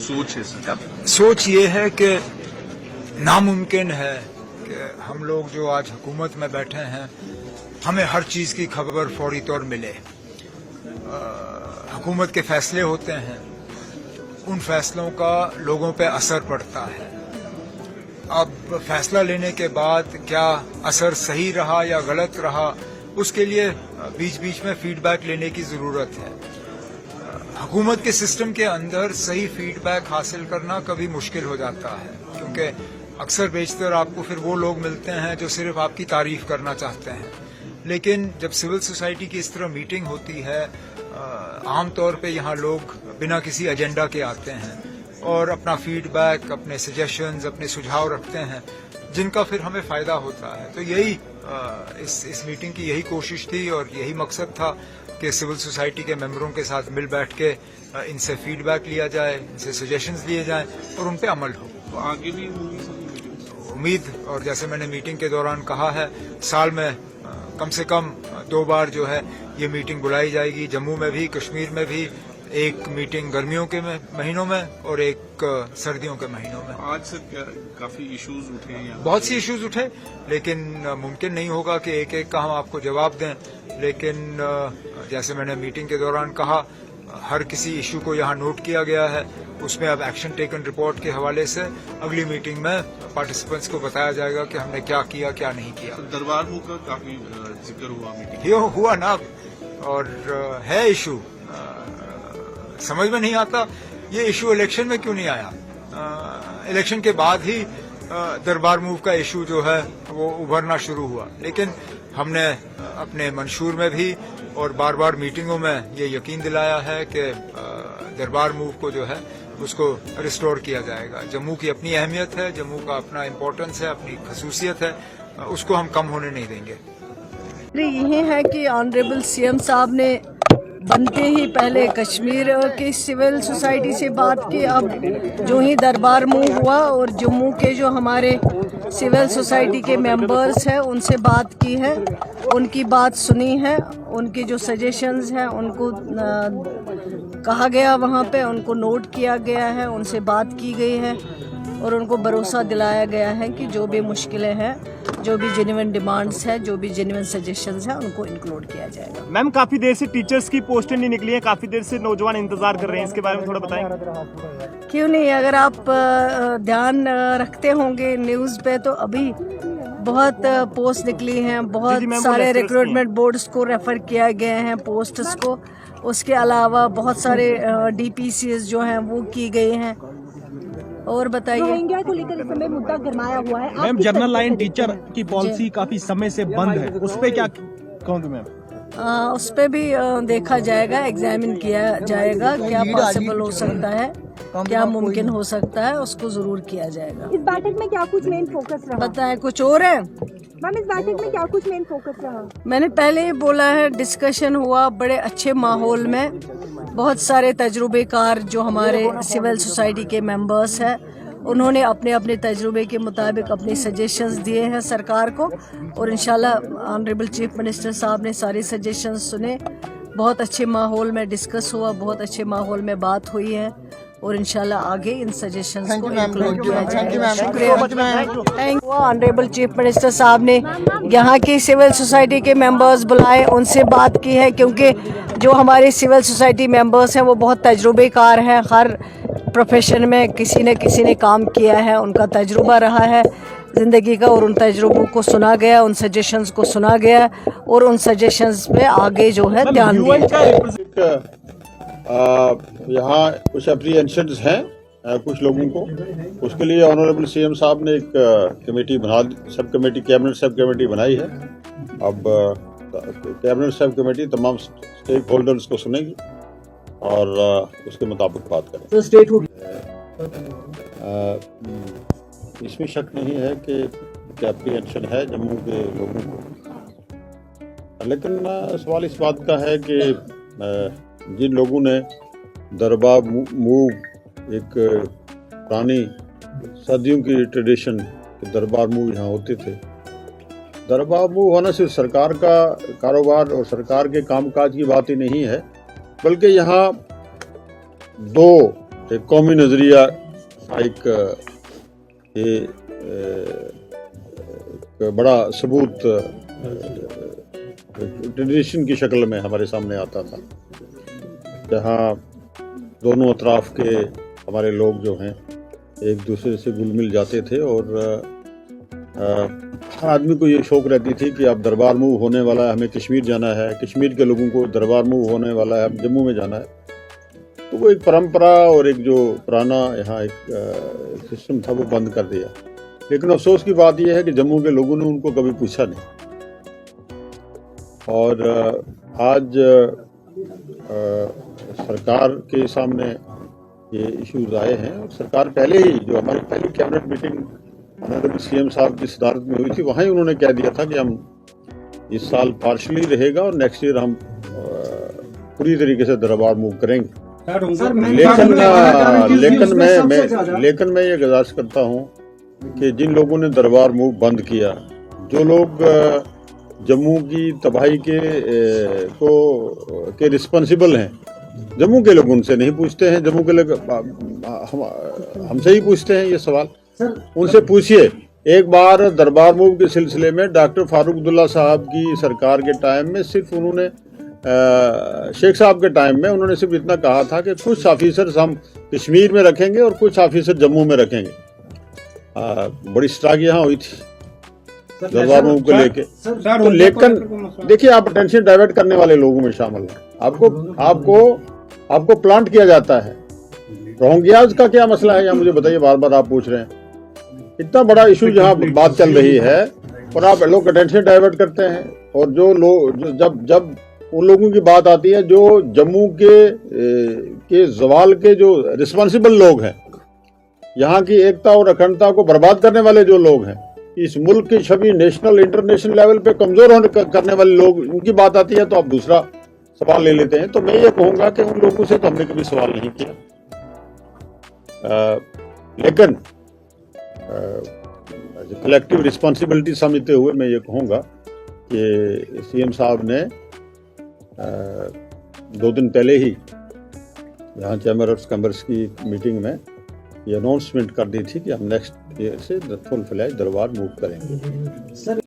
सोच है सर? सोच ये है कि नामुमकिन है कि हम लोग जो आज हुकूमत में बैठे हैं हमें हर चीज़ की खबर फौरी तौर मिले। हुकूमत के फैसले होते हैं, उन फैसलों का लोगों पे असर पड़ता है। अब फैसला लेने के बाद क्या असर सही रहा या गलत रहा, उसके लिए बीच बीच में फीडबैक लेने की ज़रूरत है। हुकूमत के सिस्टम के अंदर सही फीडबैक हासिल करना कभी मुश्किल हो जाता है, क्योंकि अक्सर बेशतर आपको फिर वो लोग मिलते हैं जो सिर्फ आपकी तारीफ करना चाहते हैं। लेकिन जब सिविल सोसाइटी की इस तरह मीटिंग होती है, आम तौर पे यहाँ लोग बिना किसी एजेंडा के आते हैं और अपना फीडबैक, अपने सजेशंस, अपने सुझाव रखते हैं, जिनका फिर हमें फ़ायदा होता है। तो यही इस मीटिंग की यही कोशिश थी और यही मकसद था कि सिविल सोसाइटी के मेंबरों के साथ मिल बैठ के इनसे फीडबैक लिया जाए, इनसे सजेशंस लिए जाएं और उन पे अमल हो। तो आगे भी उम्मीद, और जैसे मैंने मीटिंग के दौरान कहा है, साल में कम से कम 2 बार जो है ये मीटिंग बुलाई जाएगी। जम्मू में भी, कश्मीर में भी, एक मीटिंग गर्मियों के महीनों में और एक सर्दियों के महीनों में। आज सर काफी इश्यूज उठे हैं यहाँ? बहुत सी इश्यूज उठे, लेकिन मुमकिन नहीं होगा कि एक एक का हम आपको जवाब दें। लेकिन जैसे मैंने मीटिंग के दौरान कहा, हर किसी इशू को यहाँ नोट किया गया है। उसमें अब एक्शन टेकन रिपोर्ट के हवाले से अगली मीटिंग में पार्टिसिपेंट्स को बताया जाएगा कि हमने क्या किया, क्या नहीं किया। तो दरबार मुँह का काफी जिक्र हुआ मीटिंग? ये हुआ ना, और है इशू। समझ में नहीं आता ये इशू इलेक्शन में क्यों नहीं आया। इलेक्शन के बाद ही दरबार मूव का इशू जो है वो उभरना शुरू हुआ। लेकिन हमने अपने मंशूर में भी और बार बार मीटिंगों में ये यकीन दिलाया है कि दरबार मूव को जो है उसको रिस्टोर किया जाएगा। जम्मू की अपनी अहमियत है, जम्मू का अपना इम्पोर्टेंस है, अपनी खसूसियत है, उसको हम कम होने नहीं देंगे। ये है कि ऑनरेबल सीएम साहब ने बनते ही पहले कश्मीर की सिविल सोसाइटी से बात की। अब जो ही दरबार मूव हुआ और जम्मू के जो हमारे सिविल सोसाइटी के मेंबर्स हैं उनसे बात की है, उनकी बात सुनी है, उनके जो सजेशंस हैं उनको कहा गया, वहाँ पे उनको नोट किया गया है, उनसे बात की गई है और उनको भरोसा दिलाया गया है कि जो भी मुश्किलें हैं, जो भी जेन्युइन डिमांड्स हैं, जो भी जेन्युइन सजेशंस हैं, उनको इंक्लूड किया जाएगा। मैम, काफ़ी देर से टीचर्स की पोस्टें नहीं निकली हैं, काफ़ी देर से नौजवान इंतजार कर रहे हैं, इसके बारे में थोड़ा बताएं। क्यों नहीं, अगर आप ध्यान रखते होंगे न्यूज़ पे तो अभी बहुत पोस्ट निकली हैं, बहुत सारे रिक्रूटमेंट बोर्ड्स को रेफर किया गया है पोस्ट्स को। उसके अलावा बहुत सारे DPCs जो हैं वो की गए हैं। और बताइए, रोहिंग्या को लेकर इस समय मुद्दा गरमाया हुआ है। मैम, जनरल लाइन टीचर की पॉलिसी काफी समय से बंद है, उस पे क्या कहोगे मैम? उस पे भी देखा जाएगा, एग्जामिन किया जाएगा, क्या पॉसिबल हो सकता है, क्या मुमकिन हो सकता है, उसको जरूर किया जाएगा। इस बैठक में क्या कुछ मेन फोकस रहा? बताएं, कुछ और है मैम, इस बैठक में क्या कुछ मेन फोकस रहा? मैंने पहले ही बोला है, डिस्कशन हुआ बड़े अच्छे माहौल में। बहुत सारे तजुर्बेकार जो हमारे सिविल सोसाइटी के मेंबर्स हैं, उन्होंने अपने अपने तजुर्बे के मुताबिक अपने सजेशंस दिए हैं सरकार को और इंशाल्लाह ऑनरेबल चीफ मिनिस्टर साहब ने सारे सजेशंस सुने। बहुत अच्छे माहौल में डिस्कस हुआ, बहुत अच्छे माहौल में बात हुई है और इंशाल्लाह आगे इन सजेशंस को इंक्लूड किया जाएगा। शुक्रिया। ऑनरेबल चीफ मिनिस्टर साहब ने यहाँ की सिविल सोसाइटी के मेंबर्स बुलाए, उनसे बात की है, क्योंकि जो हमारे सिविल सोसाइटी मेंबर्स हैं वो बहुत तजुर्बेकार हैं, हर प्रोफेशन में किसी ने काम किया है, उनका तजुर्बा रहा है ज़िंदगी का, और उन तजुर्बों को सुना गया, उन सजेशंस को सुना गया और उन सजेशंस पे आगे जो है ध्यान दिया जाए। यहाँ कुछ अप्रीहेंशंस हैं कुछ लोगों को, उसके लिए ऑनरेबल सीएम साहब ने एक committee sub committee, cabinet sub committee बनाई है। अब कैबिनेट सब कमेटी तमाम स्टेक होल्डर्स को सुनेगी और उसके मुताबिक बात करें। इसमें शक नहीं है कि अप्रीहेंशन है जम्मू के लोगों को, लेकिन सवाल इस बात का है कि जिन लोगों ने दरबार मूव, एक पुरानी सदियों की ट्रेडिशन के दरबार मूव यहाँ होते थे, दरबार मूव होना सिर्फ सरकार का कारोबार और सरकार के कामकाज की बात ही नहीं है, बल्कि यहाँ 2 एक कौमी नज़रिया एक ये एक बड़ा सबूत ट्रेडिशन की शक्ल में हमारे सामने आता था, जहाँ दोनों अतराफ के हमारे लोग जो हैं एक दूसरे से घुल मिल जाते थे और हर आदमी को ये शौक़ रहती थी कि अब दरबार मूव होने वाला है, हमें कश्मीर जाना है, कश्मीर के लोगों को दरबार मूव होने वाला है, अब जम्मू में जाना है। तो वो एक परंपरा और एक जो पुराना यहाँ एक सिस्टम था वो बंद कर दिया। लेकिन अफसोस की बात यह है कि जम्मू के लोगों ने उनको कभी पूछा नहीं। और आज सरकार के सामने ये इश्यूज आए हैं और सरकार पहले ही, जो हमारी पहली कैबिनेट मीटिंग ऑनरेबल सीएम साहब की सदारत में हुई थी, वहाँ ही उन्होंने कह दिया था कि हम इस साल पार्शली रहेगा और नेक्स्ट ईयर हम पूरी तरीके से दरबार मूव करेंगे। लेकिन मैं ये गुजारिश करता हूँ कि जिन लोगों ने दरबार मूव बंद किया, जो लोग जम्मू की तबाही के रिस्पॉन्सिबल हैं, जम्मू के लोग उनसे नहीं पूछते हैं, जम्मू के लोग हमसे ही पूछते हैं ये सवाल। उनसे पूछिए। एक बार दरबार मूव के सिलसिले में डॉक्टर फारूक अब्दुल्ला साहब की सरकार के टाइम में सिर्फ उन्होंने शेख साहब के टाइम में उन्होंने सिर्फ इतना कहा था कि कुछ ऑफिसर्स हम कश्मीर में रखेंगे और कुछ ऑफिसर जम्मू में रखेंगे। बड़ी स्ट्राइक यहाँ हुई थी दरबार मूव को लेके। तो लेकिन देखिए, आप अटेंशन डाइवर्ट करने वाले लोगों में शामिल हैं। आपको प्लांट किया जाता है। रोहिंग्याज का क्या मसला है, या मुझे बताइए, बार बार आप पूछ रहे हैं। इतना बड़ा इशू जहाँ बात चल रही है और आप लोग अटेंशन डाइवर्ट करते हैं। और जो लोग जब उन लोगों की बात आती है जो जम्मू के जवाल के जो रिस्पॉन्सिबल लोग हैं, यहाँ की एकता और अखंडता को बर्बाद करने वाले जो लोग हैं, इस मुल्क की छवि नेशनल इंटरनेशनल लेवल पे कमजोर करने वाले लोग, उनकी बात आती है तो आप दूसरा सवाल ले लेते हैं। तो मैं ये कहूँगा कि उन लोगों से तो हमने कभी सवाल नहीं किया। लेकिन कलेक्टिव रिस्पॉन्सिबिलिटी समझते हुए मैं ये कहूँगा कि सीएम साहब ने 2 दिन पहले ही यहाँ चैम्बर ऑफ कॉमर्स की मीटिंग में ये अनाउंसमेंट कर दी थी कि हम नेक्स्ट ईयर से फुल फ्लैज दरबार मूव करेंगे।